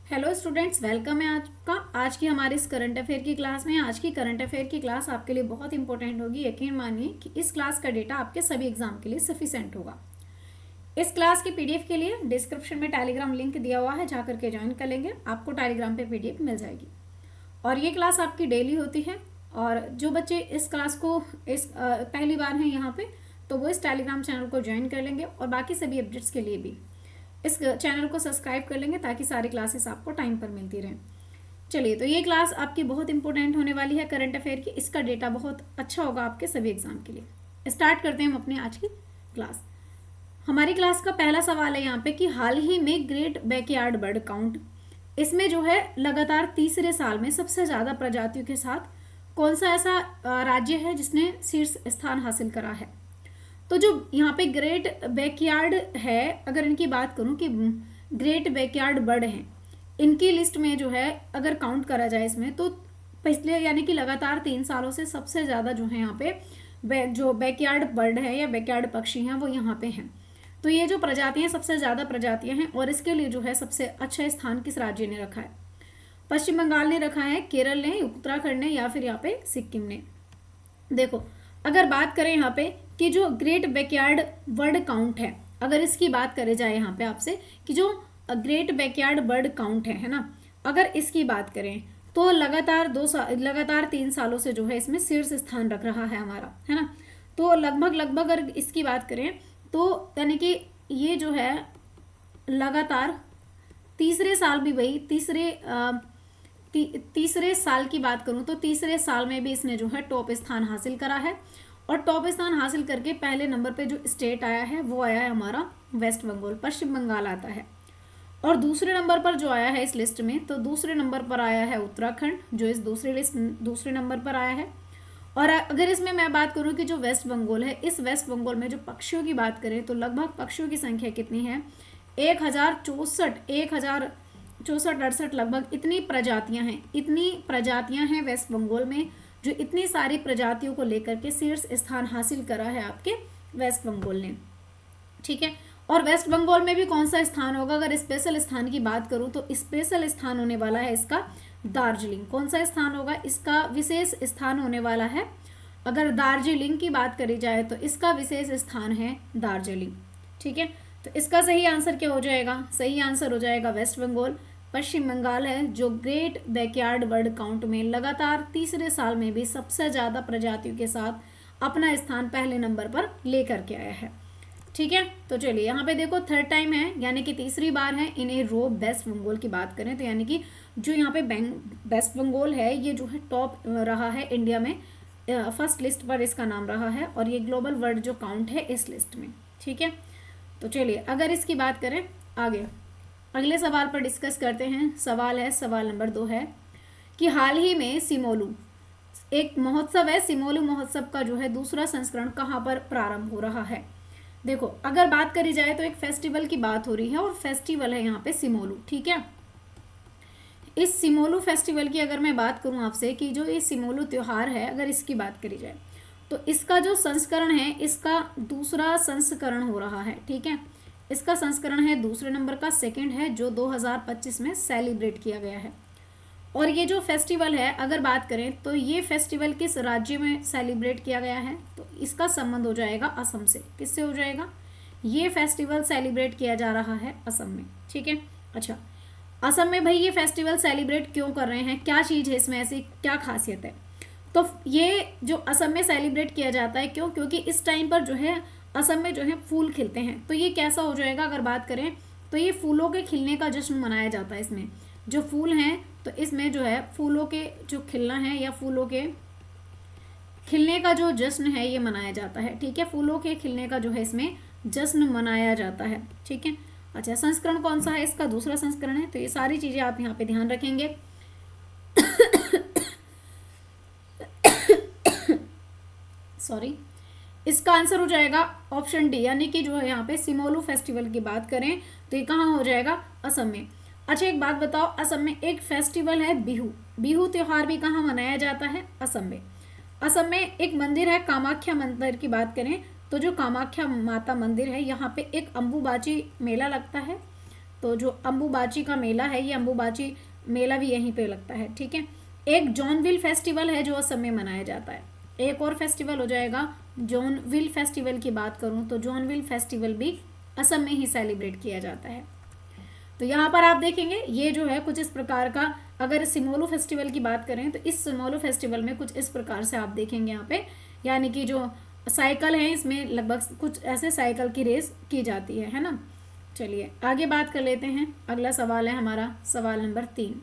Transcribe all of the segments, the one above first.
Hello students, welcome है आपका आज की हमारी इस करंट अफेयर की क्लास में। आज की करंट अफेयर की क्लास आपके लिए बहुत इंपॉर्टेंट होगी। यकीन मानिए कि इस क्लास का डेटा आपके सभी एग्जाम के लिए सफिशिएंट होगा। इस क्लास की पीडीएफ के लिए डिस्क्रिप्शन में टेलीग्राम लिंक दिया हुआ है, जाकर के ज्वाइन कर लेंगे, आपको टेलीग्राम पे पीडीएफ मिल जाएगी। और ये क्लास आपकी डेली होती है। और जो बच्चे इस क्लास को पहली बार हैं यहाँ पे, तो वो इस टेलीग्राम चैनल को ज्वाइन कर लेंगे और बाकी सभी अपडेट्स के लिए भी इस चैनल को सब्सक्राइब कर लेंगे, ताकि सारी क्लासेस आपको टाइम पर मिलती रहें। चलिए, तो ये क्लास आपकी बहुत इंपॉर्टेंट होने वाली है करंट अफेयर की। इसका डेटा बहुत अच्छा होगा आपके सभी एग्जाम के लिए। स्टार्ट करते हैं हम अपनी आज की क्लास। हमारी क्लास का पहला सवाल है यहाँ पे कि हाल ही में ग्रेट बैकयार्ड बर्ड काउंट, इसमें जो है लगातार तीसरे साल में सबसे ज़्यादा प्रजातियों के साथ कौन सा ऐसा राज्य है जिसने शीर्ष स्थान हासिल करा है। तो जो यहाँ पे ग्रेट बैकयार्ड है, अगर इनकी बात करूँ कि ग्रेट बैकयार्ड बर्ड हैं, इनकी लिस्ट में जो है अगर काउंट करा जाए इसमें, तो पिछले यानी कि लगातार 3 सालों से सबसे ज़्यादा जो है यहाँ पे जो बैकयार्ड बर्ड है या बैकयार्ड पक्षी हैं वो यहाँ पे हैं। तो ये जो प्रजातियाँ सबसे ज़्यादा प्रजातियाँ हैं, और इसके लिए जो है सबसे अच्छा स्थान किस राज्य ने रखा है? पश्चिम बंगाल ने रखा है, केरल ने, उत्तराखंड ने, या फिर यहाँ पे सिक्किम ने। देखो, अगर बात करें यहाँ पे कि जो ग्रेट बैकयार्ड बर्ड काउंट है, अगर इसकी बात करें जाए यहाँ पे आपसे कि जो ग्रेट बैकयार्ड बर्ड काउंट है ना, अगर इसकी बात करें तो लगातार 3 सालों से जो है इसमें शीर्ष स्थान रख रहा है हमारा, है ना। तो लगभग अगर इसकी बात करें तो यानी कि ये जो है लगातार तीसरे साल भी वही तीसरे साल की बात करूं तो तीसरे साल में भी इसने जो है टॉप स्थान हासिल करा है। और टॉप स्थान हासिल करके पहले नंबर पे जो स्टेट आया है वो आया है हमारा वेस्ट बंगाल, पश्चिम बंगाल आता है। और दूसरे नंबर पर जो आया है इस लिस्ट में, तो दूसरे नंबर पर आया है उत्तराखंड, जो इस दूसरे नंबर पर आया है। और अगर इसमें मैं बात करूं कि जो वेस्ट बंगाल है, इस वेस्ट बंगाल में जो पक्षियों की बात करें तो लगभग पक्षियों की संख्या कितनी है? 1064 लगभग इतनी प्रजातियां हैं वेस्ट बंगाल में, जो इतनी सारी प्रजातियों को लेकर के शीर्ष स्थान हासिल करा है आपके वेस्ट बंगाल ने। ठीक है। और वेस्ट बंगाल में भी कौन सा स्थान होगा? अगर स्पेशल स्थान की बात करूं तो स्पेशल स्थान होने वाला है इसका दार्जिलिंग। कौन सा स्थान होगा? इसका विशेष स्थान होने वाला है, अगर दार्जिलिंग की बात करी जाए तो इसका विशेष स्थान है दार्जिलिंग। ठीक है। तो इसका सही आंसर क्या हो जाएगा? सही आंसर हो जाएगा वेस्ट बंगाल। पश्चिम बंगाल है जो ग्रेट बैकयार्ड बर्ड काउंट में लगातार तीसरे साल में भी सबसे ज़्यादा प्रजातियों के साथ अपना स्थान पहले नंबर पर लेकर के आया है। ठीक है। तो चलिए, यहाँ पे देखो थर्ड टाइम है, यानी कि तीसरी बार है इन्हें रो वेस्ट बंगाल की बात करें तो, यानी कि जो यहाँ पे वेस्ट बंगाल है ये जो है टॉप रहा है इंडिया में, फर्स्ट लिस्ट पर इसका नाम रहा है, और ये ग्लोबल वर्ड जो काउंट है इस लिस्ट में। ठीक है। तो चलिए, अगर इसकी बात करें आगे अगले सवाल पर डिस्कस करते हैं। सवाल नंबर 2 है कि हाल ही में सिमोलू एक महोत्सव है, सिमोलू महोत्सव का जो है दूसरा संस्करण कहाँ पर प्रारंभ हो रहा है? देखो, अगर बात करी जाए तो एक फेस्टिवल की बात हो रही है, और फेस्टिवल है यहाँ पे सिमोलू। ठीक है। इस सिमोलू फेस्टिवल की अगर मैं बात करूँ आपसे कि जो ये सिमोलू त्योहार है, अगर इसकी बात करी जाए तो इसका जो संस्करण है, इसका दूसरा संस्करण हो रहा है। ठीक है। इसका संस्करण है दूसरे नंबर का, सेकंड है, जो 2025 में सेलिब्रेट किया गया है। और ये जो फेस्टिवल है अगर बात करें तो ये फेस्टिवल किस राज्य में सेलिब्रेट किया गया है? तो इसका संबंध हो जाएगा असम से। किससे हो जाएगा? ये फेस्टिवल सेलिब्रेट किया जा रहा है असम में। ठीक है। अच्छा, असम में भाई ये फेस्टिवल सेलिब्रेट क्यों कर रहे हैं? क्या चीज़ है इसमें, ऐसी क्या खासियत है? तो ये जो असम में सेलिब्रेट किया जाता है, क्यों? क्योंकि इस टाइम पर जो है असम में जो है फूल खिलते हैं। तो ये कैसा हो जाएगा? अगर बात करें तो ये फूलों के खिलने का जश्न मनाया जाता है। इसमें जो फूल हैं तो इसमें जो है फूलों के जो खिलना है या फूलों के खिलने का जो जश्न है ये मनाया जाता है। ठीक है। फूलों के खिलने का जो है इसमें जश्न मनाया जाता है। ठीक है। अच्छा, संस्करण कौन सा है? इसका दूसरा संस्करण है। तो ये सारी चीज़ें आप यहाँ पे ध्यान रखेंगे। सॉरी, इसका आंसर हो जाएगा ऑप्शन डी, यानी कि जो है यहाँ पे सिमोलू फेस्टिवल की बात करें तो ये कहाँ हो जाएगा? असम में। अच्छा, एक बात बताओ, असम में एक फेस्टिवल है बिहू। बिहू त्योहार भी कहाँ मनाया जाता है? असम में। असम में एक मंदिर है कामाख्या मंदिर की बात करें तो जो कामाख्या माता मंदिर है यहाँ पे एक अम्बुबाची मेला लगता है। तो जो अम्बुबाची का मेला है, ये अम्बुबाची मेला भी यहीं पे लगता है, ठीक है। एक जॉनविल फेस्टिवल है जो असम में मनाया जाता है। एक और फेस्टिवल हो जाएगा जॉनविल फेस्टिवल की बात करूं तो जॉनविल फेस्टिवल भी असम में ही सेलिब्रेट किया जाता है। तो यहाँ पर आप देखेंगे ये जो है कुछ इस प्रकार का, अगर सिमोलू फेस्टिवल की बात करें तो इस सिमोलू फेस्टिवल में कुछ इस प्रकार से आप देखेंगे यहाँ पे, यानी कि जो साइकिल है इसमें लगभग कुछ ऐसे साइकिल की रेस की जाती है ना। चलिए आगे बात कर लेते हैं। अगला सवाल है हमारा सवाल नंबर 3।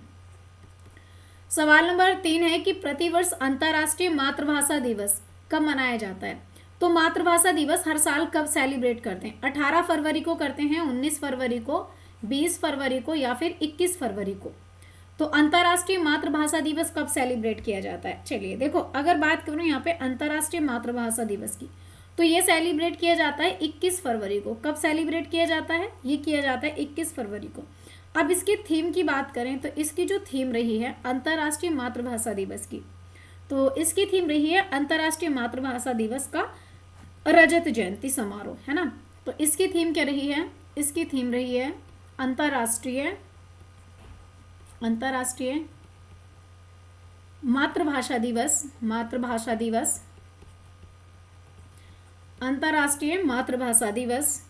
सवाल नंबर 3 है कि प्रतिवर्ष अंतर्राष्ट्रीय मातृभाषा दिवस कब मनाया जाता है। तो मातृभाषा दिवस हर साल कब सेलिब्रेट करते हैं? 18 फरवरी को करते हैं, 19 फरवरी को, 20 फरवरी को या फिर 21 फरवरी को। तो अंतर्राष्ट्रीय मातृभाषा दिवस कब सेलिब्रेट किया जाता है? चलिए देखो, अगर बात करूं यहाँ पे अंतर्राष्ट्रीय मातृभाषा दिवस की, तो ये सेलिब्रेट किया जाता है 21 फरवरी को। कब सेलिब्रेट किया जाता है? ये किया जाता है 21 फरवरी को। अब इसकी थीम की बात करें तो इसकी जो थीम रही है अंतर्राष्ट्रीय मातृभाषा दिवस की, तो इसकी थीम रही है अंतर्राष्ट्रीय मातृभाषा दिवस का रजत जयंती समारोह, है ना। तो इसकी थीम क्या रही है? इसकी थीम रही है अंतर्राष्ट्रीय मातृभाषा दिवस, मातृभाषा दिवस, अंतर्राष्ट्रीय मातृभाषा दिवस,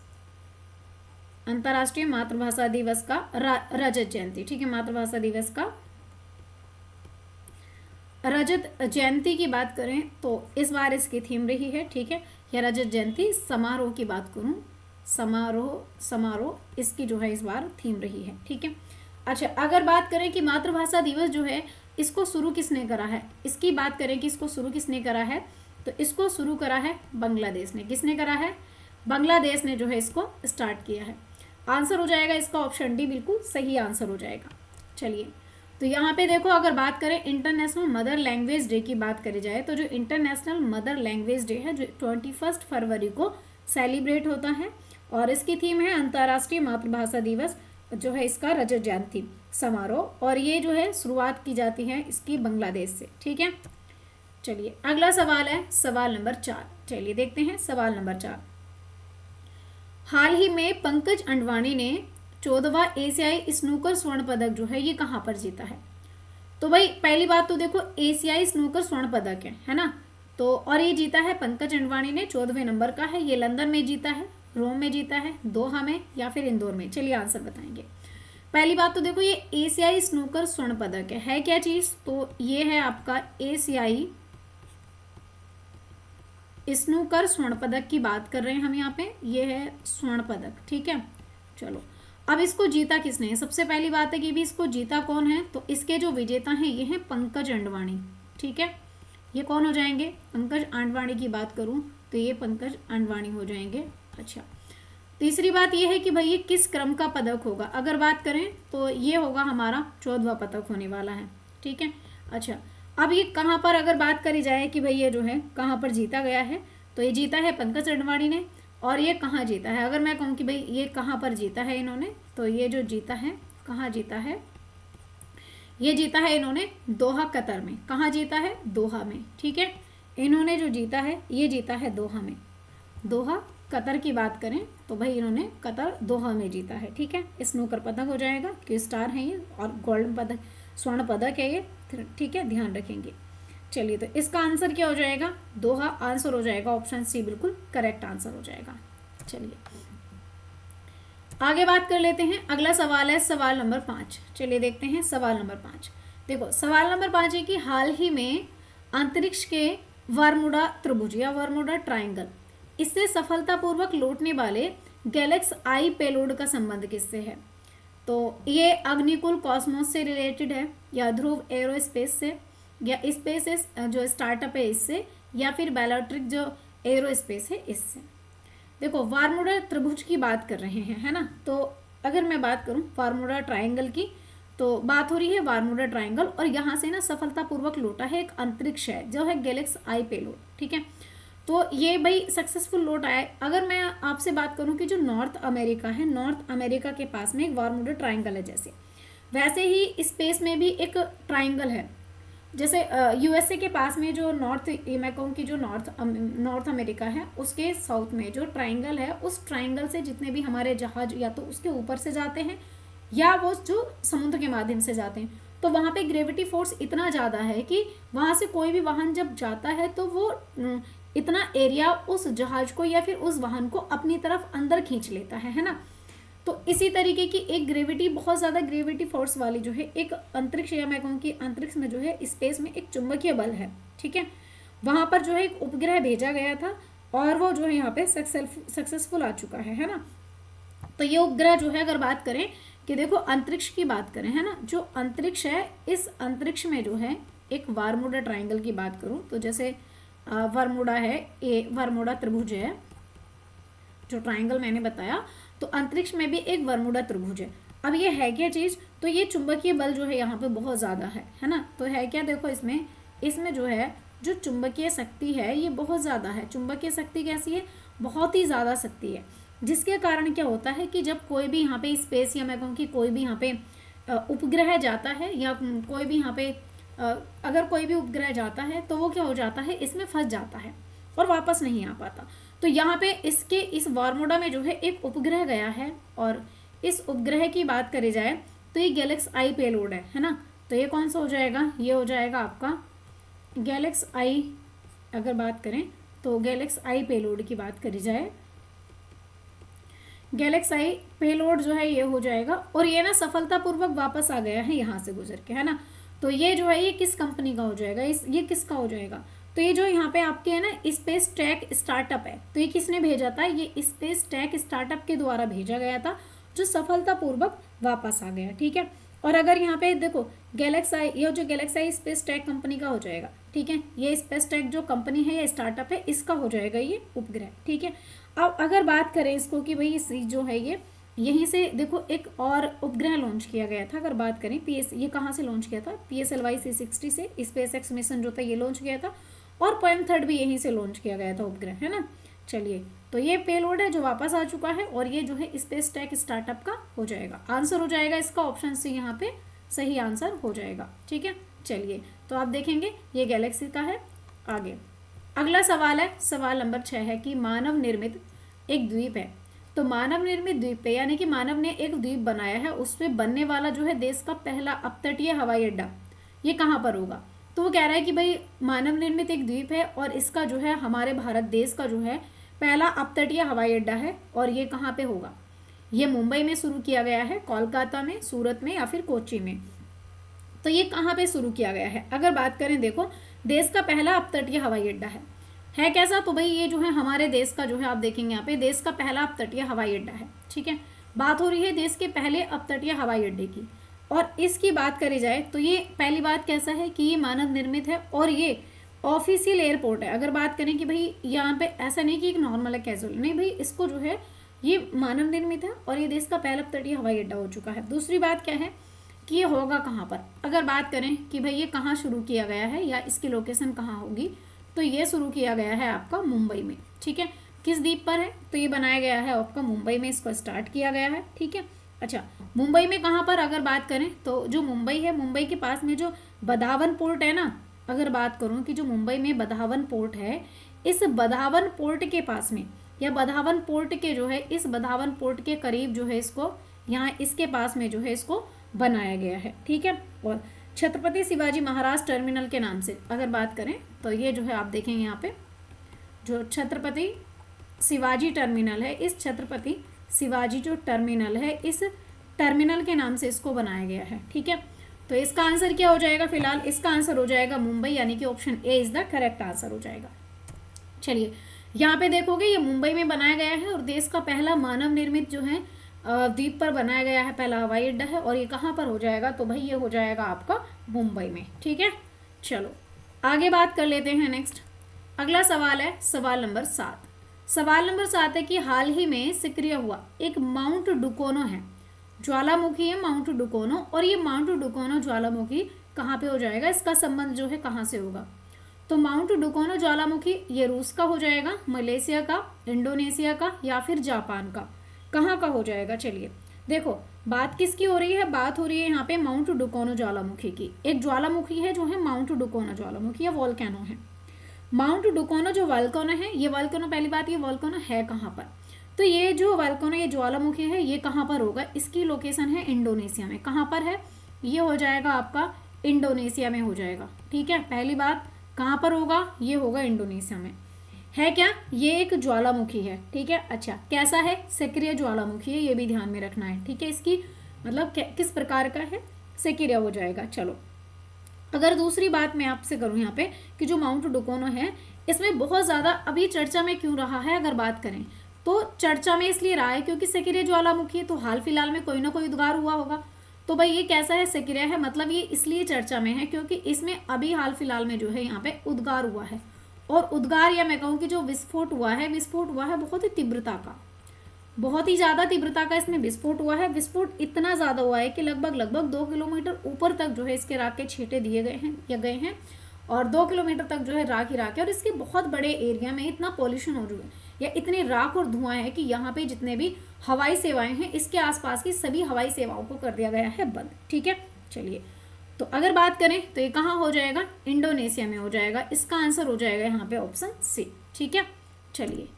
अंतर्राष्ट्रीय मातृभाषा दिवस का रजत जयंती, ठीक है। मातृभाषा दिवस का रजत जयंती की बात करें तो इस बार इसकी थीम रही है, ठीक है। या रजत जयंती समारोह की बात करूं, समारोह इसकी जो है इस बार थीम रही है, ठीक है। अच्छा, अगर बात करें कि मातृभाषा दिवस जो है इसको शुरू किसने करा है, इसकी बात करें कि इसको शुरू किसने करा है, तो इसको शुरू करा है बांग्लादेश ने। किसने करा है? बांग्लादेश ने जो है इसको स्टार्ट किया है। आंसर हो जाएगा इसका ऑप्शन डी, बिल्कुल सही आंसर हो जाएगा। चलिए, तो यहाँ पे देखो, अगर बात करें इंटरनेशनल मदर लैंग्वेज डे की बात करी जाए तो जो इंटरनेशनल मदर लैंग्वेज डे है जो 21 फरवरी को सेलिब्रेट होता है और इसकी थीम है अंतर्राष्ट्रीय मातृभाषा दिवस, जो है इसका रजत जयंती समारोह, और ये जो है शुरुआत की जाती है इसकी बांग्लादेश से, ठीक है। चलिए अगला सवाल है सवाल नंबर 4। चलिए देखते हैं सवाल नंबर 4। हाल ही में पंकज अंडवाणी ने 14वां एशियाई स्नूकर स्वर्ण पदक जो है ये कहाँ पर जीता है? तो भाई पहली बात तो देखो, एशियाई स्नूकर स्वर्ण पदक है ना। तो और ये जीता है पंकज अंडवाणी ने, 14वें नंबर का है। ये लंदन में जीता है, रोम में जीता है, दोहा में या फिर इंदौर में? चलिए आंसर बताएंगे। पहली बात तो देखो, ये एशियाई स्नूकर स्वर्ण पदक है क्या चीज? तो ये है आपका एशियाई स्नूकर स्वर्ण पदक की बात कर रहे हैं हम यहाँ पे, ये है स्वर्ण पदक, ठीक है। चलो, अब इसको जीता किसने है? सबसे पहली बात है कि भी इसको जीता कौन है, तो इसके जो विजेता हैं ये हैं पंकज अंडवाणी, ठीक है। ये कौन हो जाएंगे? पंकज अंडवाणी की बात करूं तो ये पंकज अंडवाणी हो जाएंगे। अच्छा, तीसरी बात ये है कि भाई ये किस क्रम का पदक होगा? अगर बात करें तो ये होगा हमारा 14वां पदक होने वाला है, ठीक है। अच्छा, अब ये कहाँ पर अगर बात करी जाए कि भाई ये जो है कहाँ पर जीता गया है, तो ये जीता है पंकज अंडवाणी ने। और ये कहाँ जीता है? अगर मैं कहूँ कि भाई ये कहाँ पर जीता है इन्होंने, तो ये जो जीता है, कहाँ जीता है? ये जीता है इन्होंने दोहा, कतर में। कहाँ जीता है? दोहा में, ठीक है। इन्होंने जो जीता है ये जीता है दोहा में। दोहा, कतर की बात करें तो भाई इन्होंने कतर, दोहा में जीता है, ठीक है। स्नूकर पदक हो जाएगा, क्यों स्टार है ये, और गोल्डन पदक, स्वर्ण पदक है ये, ठीक है, ध्यान रखेंगे। चलिए, तो इसका आंसर क्या हो जाएगा? दोहा आंसर हो जाएगा, ऑप्शन सी बिल्कुल करेक्ट आंसर हो जाएगा। चलिए आगे बात कर लेते हैं। अगला सवाल है सवाल नंबर 5। चलिए देखते हैं सवाल नंबर 5। देखो, सवाल नंबर 5 है कि हाल ही में अंतरिक्ष के वर्मुडा त्रिभुज या वर्मुडा ट्राइंगल, इससे सफलतापूर्वक लौटने वाले गैलेक्स आई पेलोड का संबंध किससे है? तो ये अग्निकुल कॉस्मोस से रिलेटेड है, या ध्रुव एरोस्पेस से, या स्पेस जो स्टार्टअप है इससे, या फिर बैलोट्रिक जो एरोस्पेस है इससे। देखो, वार्मुडा त्रिभुज की बात कर रहे हैं, है ना। तो अगर मैं बात करूं वार्मुडा ट्रायंगल की, तो बात हो रही है वार्मुडा ट्रायंगल, और यहाँ से ना सफलतापूर्वक लौटा है एक अंतरिक्ष है जो है गैलेक्स आई पेलोड, ठीक है। तो ये भाई सक्सेसफुल लौट आया। अगर मैं आपसे बात करूं कि जो नॉर्थ अमेरिका है, नॉर्थ अमेरिका के पास में एक वार्मुडा ट्रायंगल है, जैसे वैसे ही स्पेस में भी एक ट्रायंगल है। जैसे यूएसए के पास में जो मैं कहूँ कि जो नॉर्थ अमेरिका है उसके साउथ में जो ट्रायंगल है, उस ट्रायंगल से जितने भी हमारे जहाज या तो उसके ऊपर से जाते हैं या वो जो समुद्र के माध्यम से जाते हैं, तो वहाँ पे ग्रेविटी फोर्स इतना ज़्यादा है कि वहाँ से कोई भी वाहन जब जाता है तो वो इतना एरिया उस जहाज को या फिर उस वाहन को अपनी तरफ अंदर खींच लेता है ना। तो इसी तरीके की एक ग्रेविटी, बहुत ज़्यादा ग्रेविटी फोर्स वाली जो है एक अंतरिक्ष, या मैं कहूँ कि अंतरिक्ष में जो है स्पेस में एक चुंबकीय बल है, ठीक है। वहाँ पर जो है एक उपग्रह भेजा गया था और वो जो है यहाँ पे सक्सेसफुल आ चुका है ना। तो ये उपग्रह जो है, अगर बात करें कि देखो अंतरिक्ष की बात करें, है ना, जो अंतरिक्ष है, इस अंतरिक्ष में जो है एक वारमूडा ट्राइंगल की बात करूँ तो जैसे वारमूडा है, ए वारमूडा त्रिभुज है जो ट्राइंगल मैंने बताया, तो अंतरिक्ष में भी एक वर्मुडा त्रिभुज है। अब ये है क्या चीज़, तो ये चुंबकीय बल जो है यहाँ पे बहुत ज़्यादा है ना। तो है क्या, देखो इसमें जो है जो चुंबकीय शक्ति है ये बहुत ज़्यादा है। चुंबकीय शक्ति कैसी है, बहुत ही ज़्यादा शक्ति है, जिसके कारण क्या होता है कि जब कोई भी यहाँ पे स्पेस, या मैं कहूँ कि कोई भी यहाँ पे उपग्रह जाता है, या कोई भी यहाँ पे अगर कोई भी उपग्रह जाता है तो वो क्या हो जाता है, इसमें फंस जाता है और वापस नहीं आ पाता। तो यहाँ पे इस वारमोडा में जो है एक उपग्रह गया है, और इस उपग्रह की बात करी जाए तो ये गैलेक्स आई पेलोड है ना। तो ये कौन सा हो जाएगा, ये हो जाएगा आपका गैलेक्स आई। अगर बात करें तो गैलेक्स आई पेलोड की बात करी जाए, गैलेक्स आई पेलोड जो है ये हो जाएगा, और ये ना सफलतापूर्वक वापस आ गया है यहाँ से गुजर के, है ना। तो ये जो है ये किस कंपनी का हो जाएगा, ये किसका हो जाएगा, तो ये जो यहाँ पे आपके है ना स्पेस टेक स्टार्टअप है, तो ये किसने भेजा था, ये स्पेस टेक स्टार्टअप के द्वारा भेजा गया था, जो सफलतापूर्वक वापस आ गया, ठीक है। और अगर यहाँ पे देखो गैलेक्स आई, ये जो गैलेक्स आई स्पेस टेक कंपनी का हो जाएगा, ठीक है। ये स्पेस टेक जो कंपनी है, ये स्टार्टअप है, इसका हो जाएगा ये उपग्रह, ठीक है। अब अगर बात करें इसको कि भाई जो है ये यहीं से देखो एक और उपग्रह लॉन्च किया गया था। अगर बात करें ये कहाँ से लॉन्च किया था, PSLY C60 से स्पेस एक्स मिशन जो था ये लॉन्च किया था, और पॉइंट थर्ड भी यहीं से लॉन्च किया गया था उपग्रह, है ना। चलिए, तो ये पेलोड है जो वापस आ चुका है, और ये जो है स्पेस टेक स्टार्टअप का हो जाएगा। आंसर हो जाएगा इसका ऑप्शन सी, यहाँ पे सही आंसर हो जाएगा, ठीक है। चलिए, तो आप देखेंगे ये गैलेक्सी का है। आगे अगला सवाल है, सवाल नंबर 6 है कि मानव निर्मित एक द्वीप है। तो मानव निर्मित द्वीप पे, यानी कि मानव ने एक द्वीप बनाया है, उस पर बनने वाला जो है देश का पहला अपतटीय हवाई अड्डा, ये कहाँ पर होगा। तो वो कह रहा है कि भाई मानव निर्मित एक द्वीप है, और इसका जो है हमारे भारत देश का जो है पहला अपतटीय हवाई अड्डा है, और ये कहाँ पे होगा। ये मुंबई में शुरू किया गया है, कोलकाता में, सूरत में, या फिर कोच्चि में। तो ये कहाँ पे शुरू किया गया है, अगर बात करें देखो देश का पहला अपतटीय हवाई अड्डा है कैसा, तो भाई ये जो है हमारे देश का जो है, आप देखेंगे यहाँ पे देश का पहला अपतटीय हवाई अड्डा है, ठीक है। बात हो रही है देश के पहले अपतटीय हवाई अड्डे की, और इसकी बात करी जाए तो ये पहली बात कैसा है कि ये मानव निर्मित है, और ये ऑफिशियल एयरपोर्ट है। अगर बात करें कि भाई यहाँ पे ऐसा नहीं कि एक नॉर्मल है कैजुअल, नहीं भाई, इसको जो है ये मानव निर्मित है, और ये देश का पहला अपतटीय हवाई अड्डा हो चुका है। दूसरी बात क्या है कि ये होगा कहाँ पर, अगर बात करें कि भाई ये कहाँ शुरू किया गया है, या इसकी लोकेशन कहाँ होगी, तो ये शुरू किया गया है आपका मुंबई में, ठीक है। किस द्वीप पर है, तो ये बनाया गया है आपका मुंबई में, इसको स्टार्ट किया गया है, ठीक है। अच्छा, मुंबई में कहाँ पर अगर बात करें तो जो मुंबई है, मुंबई के पास में जो बधावन पोर्ट है ना, अगर बात करूँ कि जो मुंबई में बधावन पोर्ट है, इस बधावन पोर्ट के पास में, या बधावन पोर्ट के जो है इस बधावन पोर्ट के करीब जो है इसको, यहाँ इसके पास में जो है इसको बनाया गया है, ठीक है। और छत्रपति शिवाजी महाराज टर्मिनल के नाम से अगर बात करें तो ये जो है आप देखेंगे यहाँ पे जो छत्रपति शिवाजी टर्मिनल है, इस छत्रपति शिवाजी जो टर्मिनल है, इस टर्मिनल के नाम से इसको बनाया गया है, ठीक है। तो इसका आंसर क्या हो जाएगा, फिलहाल इसका आंसर हो जाएगा मुंबई, यानी कि option A is the correct answer हो जाएगा। चलिए, यहाँ पे देखोगे ये मुंबई में बनाया गया है, और देश का पहला मानव निर्मित जो है द्वीप पर बनाया गया है पहला हवाई अड्डा है, और ये कहाँ पर हो जाएगा, तो भाई ये हो जाएगा आपका मुंबई में, ठीक है। चलो आगे बात कर लेते हैं। नेक्स्ट अगला सवाल है सवाल नंबर 7। सवाल नंबर 7 है कि हाल ही में सक्रिय हुआ एक माउंट डुकोनो है, ज्वालामुखी है माउंट डुकोनो, और ये माउंट डुकोनो ज्वालामुखी कहाँ पे हो जाएगा, इसका संबंध जो है कहाँ से होगा। तो माउंट डुकोनो ज्वालामुखी ये रूस का हो जाएगा, मलेशिया का, इंडोनेशिया का, या फिर जापान का, कहाँ का हो जाएगा। चलिए देखो बात किसकी हो रही है, बात हो रही है यहाँ पे माउंट डुकोनो ज्वालामुखी की। एक ज्वालामुखी है जो है माउंट डुकोनो ज्वालामुखी, या वॉल्केनो है। माउंट डुकोनो जो वॉल्केनो है, ये वॉल्केनो, पहली बात ये वॉल्केनो है कहाँ पर, तो ये जो वोल्केनो, ये ज्वालामुखी है, ये कहाँ पर होगा, इसकी लोकेशन है इंडोनेशिया में। कहाँ पर है, ये हो जाएगा आपका इंडोनेशिया में हो जाएगा, ठीक है। पहली बात कहाँ पर होगा, ये होगा इंडोनेशिया में। है क्या, ये एक ज्वालामुखी है, ठीक है। अच्छा, कैसा है, सक्रिय ज्वालामुखी है, ये भी ध्यान में रखना है, ठीक है। इसकी मतलब किस प्रकार का है, सक्रिय हो जाएगा। चलो, अगर दूसरी बात मैं आपसे करूं यहाँ पे कि जो माउंट डुकोनो है, इसमें बहुत ज़्यादा अभी चर्चा में क्यों रहा है, अगर बात करें तो चर्चा में इसलिए रहा है क्योंकि सक्रिय ज्वालामुखी है, तो हाल फिलहाल में कोई ना कोई उद्गार हुआ होगा। तो भाई ये कैसा है, सक्रिय है, मतलब ये इसलिए चर्चा में है क्योंकि इसमें अभी हाल फिलहाल में जो है यहाँ पे उद्गार हुआ है। और उद्गार, या मैं कहूँ कि जो विस्फोट हुआ है बहुत ही तीव्रता का, बहुत ही ज़्यादा तीव्रता का इसमें विस्फोट हुआ है। विस्फोट इतना ज़्यादा हुआ है कि लगभग 2 किलोमीटर ऊपर तक जो है इसके राख के छींटे दिए गए हैं या गए हैं, और 2 किलोमीटर तक जो है राख ही राख है। और इसके बहुत बड़े एरिया में इतना पॉल्यूशन हो रहा है, या इतनी राख और धुआं है कि यहाँ पे जितने भी हवाई सेवाएं हैं, इसके आसपास की सभी हवाई सेवाओं को कर दिया गया है बंद, ठीक है। चलिए, तो अगर बात करें तो ये कहाँ हो जाएगा, इंडोनेशिया में हो जाएगा। इसका आंसर हो जाएगा यहाँ पे ऑप्शन सी, ठीक है। चलिए,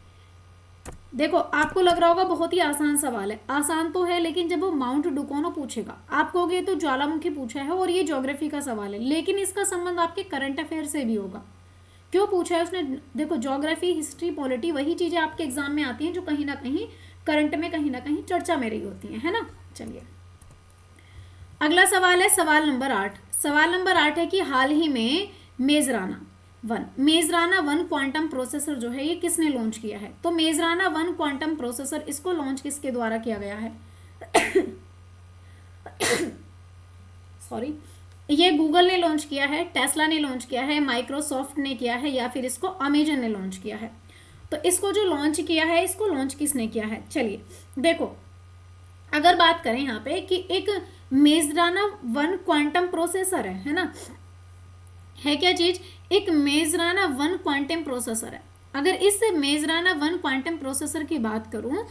देखो आपको लग रहा होगा बहुत ही आसान सवाल है, आसान तो है, लेकिन जब वो माउंट डुकोनो पूछेगा आप कहोगे तो ज्वालामुखी पूछा है और ये ज्योग्राफी का सवाल है, लेकिन इसका संबंध आपके करंट अफेयर से भी होगा। क्यों पूछा है उसने, देखो ज्योग्राफी, हिस्ट्री, पॉलिटी वही चीजें आपके एग्जाम में आती हैं जो कहीं ना कहीं करंट में कहीं ना कहीं चर्चा में रही होती है ना। चलिए, अगला सवाल है सवाल नंबर 8। सवाल नंबर 8 है कि हाल ही में मेजराना वन क्वांटम प्रोसेसर जो है ये किसने लॉन्च किया है। तो मेजराना वन क्वांटम प्रोसेसर, इसको लॉन्च किसके द्वारा किया गया है सॉरी, ये गूगल ने लॉन्च किया है, टेस्ला ने लॉन्च किया है, माइक्रोसॉफ्ट ने किया है, या फिर इसको अमेजन ने लॉन्च किया है। तो इसको जो लॉन्च किया है, इसको लॉन्च किसने किया है। चलिए देखो, अगर बात करें यहाँ पे कि एक मेजराना वन क्वांटम प्रोसेसर है ना, है क्या चीज, एक मेजराना वन क्वांटम प्रोसेसर है। अगर इस मेजराना वन क्वांटम प्रोसेसर की बात करूं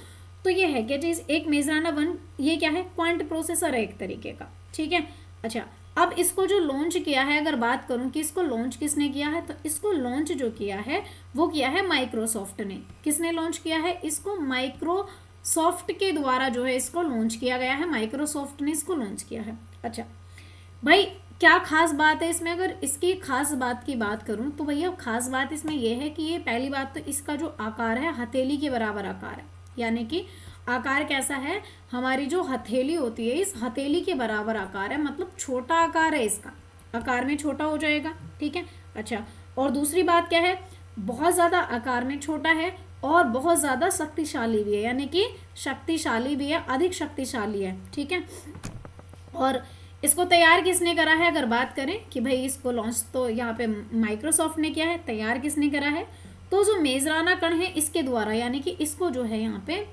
तो ये है क्या चीज, एक मेजराना वन, ये क्या है, क्वांट प्रोसेसर है एक तरीके का, ठीक है। अच्छा, अब इसको जो लॉन्च किया है, अगर बात करूं कि इसको लॉन्च किसने किया है, तो इसको लॉन्च जो किया है वो किया है माइक्रोसॉफ्ट ने। किसने लॉन्च किया है, इसको माइक्रोसॉफ्ट के द्वारा जो है इसको लॉन्च किया गया है, माइक्रोसॉफ्ट ने इसको लॉन्च किया है। अच्छा भाई, क्या खास बात है इसमें, अगर इसकी खास बात की बात करूं तो भैया खास बात इसमें यह है कि ये पहली बात तो इसका जो आकार है हथेली के बराबर आकार है, यानी कि आकार कैसा है, हमारी जो हथेली होती है इस हथेली के बराबर आकार है, मतलब छोटा आकार है, इसका आकार में छोटा हो जाएगा, ठीक है। अच्छा, और दूसरी बात क्या है, बहुत ज़्यादा आकार में छोटा है और बहुत ज़्यादा शक्तिशाली भी है, यानी कि शक्तिशाली भी है, अधिक शक्तिशाली है, ठीक है। और इसको तैयार किसने करा है, अगर बात करें कि भाई इसको लॉन्च तो यहाँ पे माइक्रोसॉफ्ट ने किया है, तैयार किसने करा है, तो जो मेजराना कण है इसके द्वारा, यानी कि इसको जो है यहाँ पे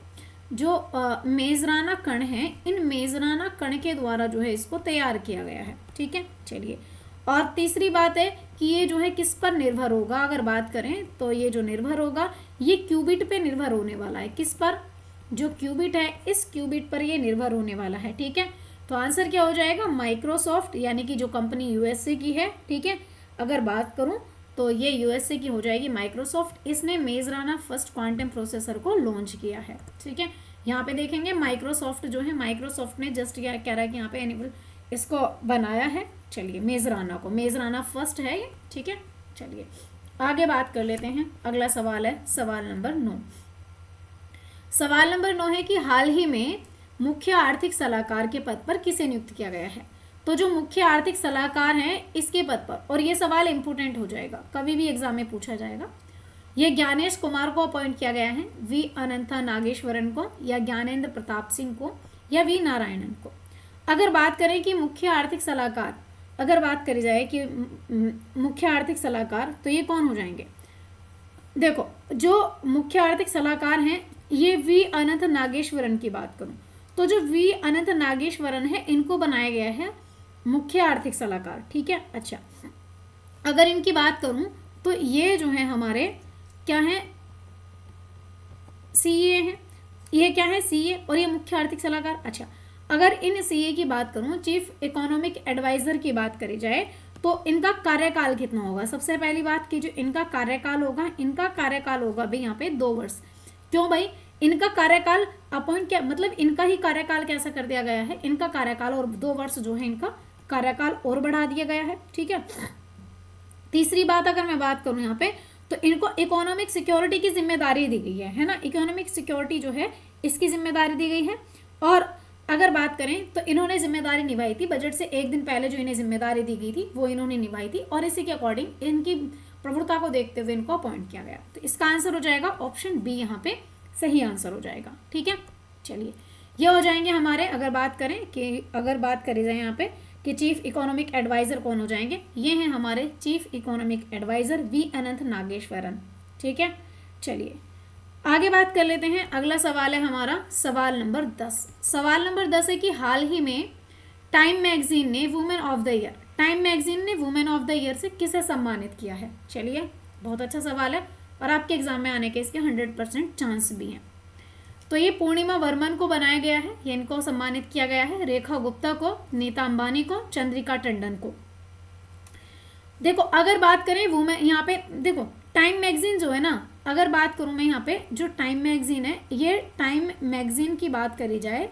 जो मेजराना कण है, इन मेजराना कण के द्वारा जो है इसको तैयार किया गया है, ठीक है। चलिए, और तीसरी बात है कि ये जो है किस पर निर्भर होगा, अगर बात करें तो ये जो निर्भर होगा ये क्यूबिट पे निर्भर होने वाला है। किस पर, जो क्यूबिट है इस क्यूबिट पर ये निर्भर होने वाला है, ठीक है। तो आंसर क्या हो जाएगा, माइक्रोसॉफ्ट, यानी कि जो कंपनी यूएसए की है, ठीक है। अगर बात करूं तो ये यूएसए की हो जाएगी माइक्रोसॉफ्ट, इसने मेजराना फर्स्ट क्वांटम प्रोसेसर को लॉन्च किया है, ठीक है। यहाँ पे देखेंगे माइक्रोसॉफ्ट जो है, माइक्रोसॉफ्ट ने जस्ट क्या कह रहा है कि यहाँ पे एनेबल इसको बनाया है। चलिए, मेजराना को, मेजराना फर्स्ट है ये, ठीक है। चलिए आगे बात कर लेते हैं, अगला सवाल है सवाल नंबर 9। सवाल नंबर 9 है कि हाल ही में मुख्य आर्थिक सलाहकार के पद पर किसे नियुक्त किया गया है। तो जो मुख्य आर्थिक सलाहकार हैं इसके पद पर, और ये सवाल इंपोर्टेंट हो जाएगा, कभी भी एग्जाम में पूछा जाएगा, ये ज्ञानेश कुमार को अपॉइंट किया गया है, वी अनंता नागेश्वरन को, या ज्ञानेंद्र प्रताप सिंह को, या वी नारायणन को। अगर बात करें कि मुख्य आर्थिक सलाहकार, अगर बात करी जाए कि मुख्य आर्थिक सलाहकार, तो ये कौन हो जाएंगे, देखो जो मुख्य आर्थिक सलाहकार हैं ये वी अनंत नागेश्वरन की बात करूं तो जो वी अनंत नागेश्वरन है इनको बनाया गया है मुख्य आर्थिक सलाहकार, ठीक है। अच्छा, अगर इनकी बात करूं तो ये जो है हमारे क्या है, सीए हैं, ये क्या है सीए, और ये मुख्य आर्थिक सलाहकार। अच्छा, अगर इन सीए की बात करूं, चीफ इकोनॉमिक एडवाइजर की बात करी जाए, तो इनका कार्यकाल कितना होगा। सबसे पहली बात कि जो इनका कार्यकाल होगा, इनका कार्यकाल होगा भाई यहाँ पे 2 वर्ष। क्यों भाई, इनका कार्यकाल अपॉइंट क्या मतलब इनका ही कार्यकाल कैसा कर दिया गया है, इनका कार्यकाल और 2 वर्ष जो है इनका कार्यकाल और बढ़ा दिया गया है। ठीक है, तीसरी बात अगर मैं बात करूं यहाँ पे तो इनको इकोनॉमिक सिक्योरिटी की जिम्मेदारी दी गई है ना, इकोनॉमिक सिक्योरिटी जो है इसकी जिम्मेदारी दी गई है। और अगर बात करें तो इन्होंने जिम्मेदारी निभाई थी, बजट से एक दिन पहले जो इन्हें जिम्मेदारी दी गई थी वो इन्होंने निभाई थी और इसी के अकॉर्डिंग इनकी प्रभुता को देखते हुए इनको अपॉइंट किया गया। तो इसका आंसर हो जाएगा ऑप्शन बी, यहाँ पे सही आंसर हो जाएगा। ठीक है, चलिए ये हो जाएंगे हमारे, अगर बात करी जाए यहाँ पे कि चीफ इकोनॉमिक एडवाइजर कौन हो जाएंगे, ये हैं हमारे चीफ इकोनॉमिक एडवाइजर वी अनंत नागेश्वरन। ठीक है, चलिए आगे बात कर लेते हैं। अगला सवाल है हमारा सवाल नंबर 10। सवाल नंबर 10 है कि हाल ही में टाइम मैगजीन ने women of the year, time magazine ने वुमेन ऑफ द ईयर से किसे सम्मानित किया है। चलिए बहुत अच्छा सवाल है और आपके एग्जाम में आने के इसके 100% चांस भी हैं। तो ये पूर्णिमा वर्मन को बनाया गया है, ये इनको सम्मानित किया गया है, रेखा गुप्ता को, नीता अंबानी को, चंद्रिका टंडन को। देखो अगर बात करें वुमेन, यहाँ पे देखो टाइम मैगजीन जो है ना, अगर बात करूँ मैं यहाँ पे जो टाइम मैगजीन है, ये टाइम मैगजीन की बात करी जाए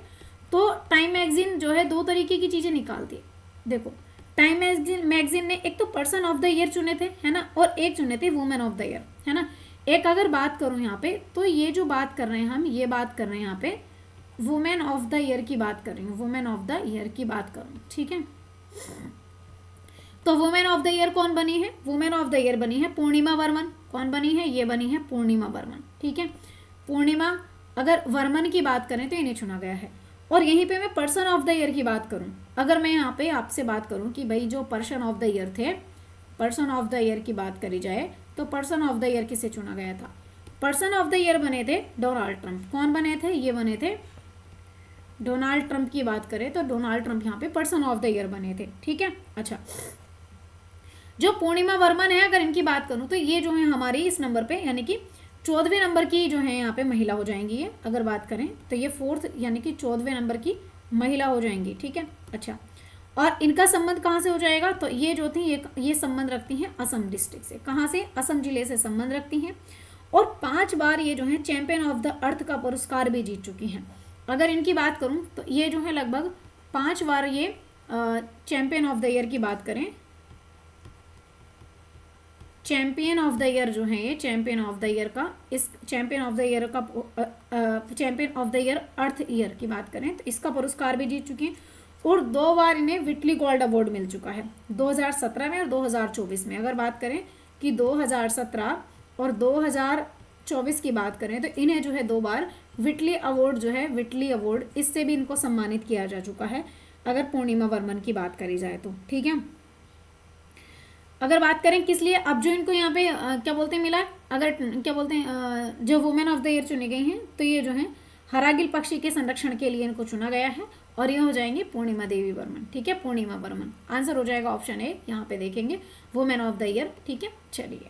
तो टाइम मैगजीन जो है 2 तरीके की चीज़ें निकालती है। देखो टाइम मैगजीन ने एक तो पर्सन ऑफ द ईयर चुने थे, है ना, और एक चुने थे वुमेन ऑफ द ईयर, है ना। एक अगर बात करूँ यहाँ पे तो ये जो बात कर रहे हैं हम, ये बात कर रहे हैं यहाँ पे वुमेन ऑफ द ईयर की बात कर रही हूँ, वुमेन ऑफ द ईयर की बात करूँ। ठीक है, तो वुमेन ऑफ द ईयर कौन बनी है, वुमेन ऑफ द ईयर बनी है पूर्णिमा वर्मन। कौन बनी है, ये बनी है पूर्णिमा वर्मन। ठीक है, पूर्णिमा अगर वर्मन की बात करें तो इन्हें चुना गया है। और यहीं पे मैं पर्सन ऑफ द ईयर की बात करूं, अगर मैं यहाँ पे आपसे बात करूं कि भाई जो पर्सन ऑफ द ईयर थे, पर्सन ऑफ द ईयर की बात करी जाए तो पर्सन ऑफ द ईयर किसे चुना गया था, पर्सन ऑफ द ईयर बने थे डोनाल्ड ट्रंप। कौन बने थे, ये बने थे डोनाल्ड ट्रंप की बात करें तो डोनाल्ड ट्रंप यहाँ पे पर्सन ऑफ द ईयर बने थे। ठीक है, अच्छा जो पूर्णिमा वर्मन है अगर इनकी बात करूं तो ये जो है हमारी इस नंबर पे यानी कि 14वें नंबर की जो है यहाँ पे महिला हो जाएंगी ये, अगर बात करें तो ये 4th यानी कि 14वें नंबर की महिला हो जाएंगी। ठीक है, अच्छा और इनका संबंध कहाँ से हो जाएगा, तो ये जो थी ये संबंध रखती हैं असम डिस्ट्रिक्ट से। कहाँ से, असम जिले से संबंध रखती हैं और 5 बार ये जो है चैंपियन ऑफ द अर्थ का पुरस्कार भी जीत चुकी हैं। अगर इनकी बात करूँ तो ये जो है लगभग 5 बार ये चैंपियन ऑफ द ईयर की बात करें, चैंपियन ऑफ द ईयर जो है ये चैंपियन ऑफ द ईयर का, इस चैंपियन ऑफ द ईयर का champion of the year earth year की बात करें तो इसका पुरस्कार भी जीत चुकी हैं और 2 बार इन्हें विटली गोल्ड अवार्ड मिल चुका है, 2017 में और 2024 में। अगर बात करें कि 2017 और 2024 की बात करें तो इन्हें जो है 2 बार विटली अवार्ड जो है, विटली अवार्ड, इससे भी इनको सम्मानित किया जा चुका है अगर पूर्णिमा वर्मन की बात करी जाए तो। ठीक है, अगर बात करें किस लिए, अब जो इनको यहाँ पे क्या बोलते हैं मिला, अगर क्या बोलते हैं जो वुमेन ऑफ द ईयर चुनी गई हैं तो ये जो है हरागिल पक्षी के संरक्षण के लिए इनको चुना गया है और ये हो जाएंगे पूर्णिमा देवी वर्मन। ठीक है, पूर्णिमा वर्मन आंसर हो जाएगा ऑप्शन ए, यहाँ पे देखेंगे वुमेन ऑफ द ईयर। ठीक है, चलिए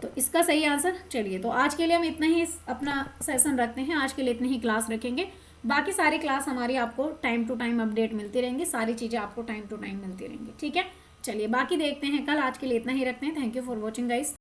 तो इसका सही आंसर। चलिए तो आज के लिए हम इतना ही अपना सेशन रखते हैं, आज के लिए इतनी ही क्लास रखेंगे, बाकी सारी क्लास हमारी आपको टाइम टू टाइम अपडेट मिलती रहेंगी, सारी चीज़ें आपको टाइम टू टाइम मिलती रहेंगी। ठीक है, चलिए बाकी देखते हैं कल, आज के लिए इतना ही रखते हैं। Thank you for watching guys.